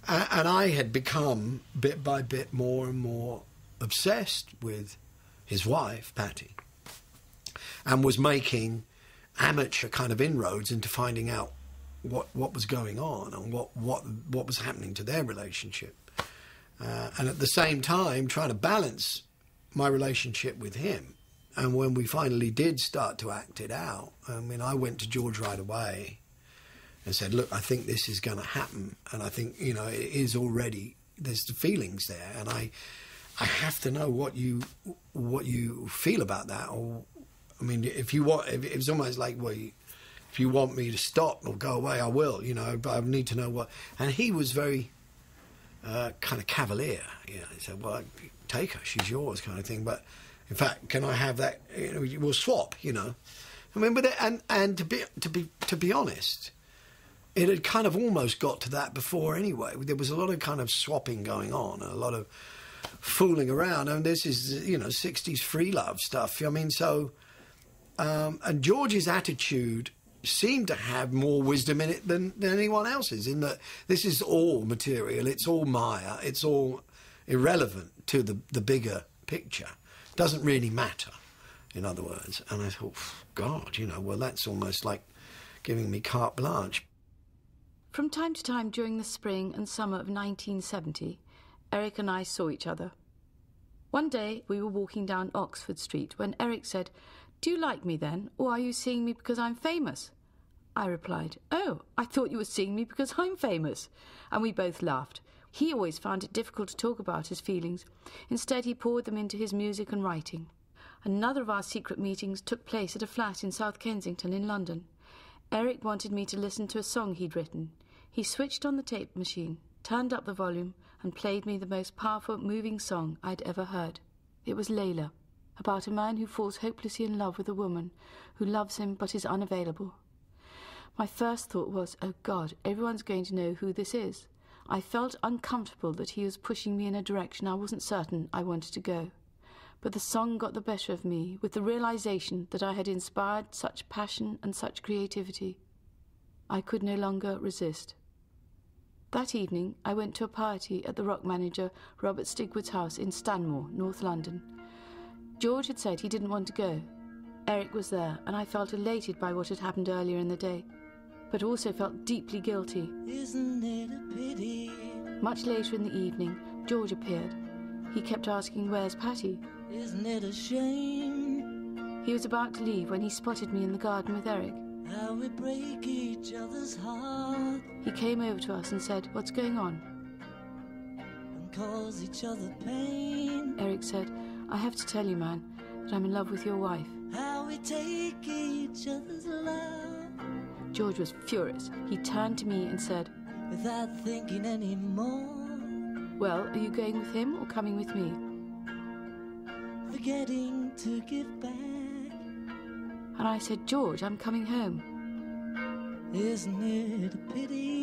And I had become, bit by bit, more and more obsessed with his wife, Patty, and was making amateur kind of inroads into finding out what was going on and what was happening to their relationship. And at the same time, trying to balance my relationship with him. And when we finally did start to act it out, I mean, I went to George right away and said, look, I think this is going to happen. And I think, you know, it is already, there's the feelings there. And I have to know what you feel about that. Or, I mean, if you want, if it's almost like, well, if you want me to stop or go away, I will, you know, but I need to know what. And he was very kind of cavalier. You know, he said, well, take her, she's yours, kind of thing. But in fact, can I have that? You know, we'll swap, you know. I mean, but and to be honest, it had kind of almost got to that before anyway. There was a lot of kind of swapping going on, a lot of fooling around. I mean, this is, you know, 60s free love stuff. I mean, so, and George's attitude seemed to have more wisdom in it than anyone else's, in that this is all material, it's all Maya, it's all irrelevant to the bigger picture. Doesn't really matter, in other words. And I thought, God, you know, well, that's almost like giving me carte blanche. From time to time during the spring and summer of 1970, Eric and I saw each other. One day we were walking down Oxford Street when Eric said, "Do you like me then, or are you seeing me because I'm famous?" I replied, "Oh, I thought you were seeing me because I'm famous." And we both laughed. He always found it difficult to talk about his feelings. Instead, he poured them into his music and writing. Another of our secret meetings took place at a flat in South Kensington in London. Eric wanted me to listen to a song he'd written. He switched on the tape machine, turned up the volume, and played me the most powerful, moving song I'd ever heard. It was Layla, about a man who falls hopelessly in love with a woman who loves him but is unavailable. My first thought was, oh God, everyone's going to know who this is. I felt uncomfortable that he was pushing me in a direction I wasn't certain I wanted to go. But the song got the better of me, with the realization that I had inspired such passion and such creativity. I could no longer resist. That evening, I went to a party at the rock manager Robert Stigwood's house in Stanmore, North London. George had said he didn't want to go. Eric was there, and I felt elated by what had happened earlier in the day, but also felt deeply guilty. Isn't it a pity? Much later in the evening, George appeared. He kept asking, "Where's Patty?" Isn't it a shame? He was about to leave when he spotted me in the garden with Eric. How we break each other's heart. He came over to us and said, "What's going on?" And cause each other pain. Eric said, "I have to tell you, man, that I'm in love with your wife." How we take each other's love. George was furious. He turned to me and said, Without thinking anymore. "Well, are you going with him or coming with me?" Forgetting to give back. And I said, "George, I'm coming home." Isn't it a pity?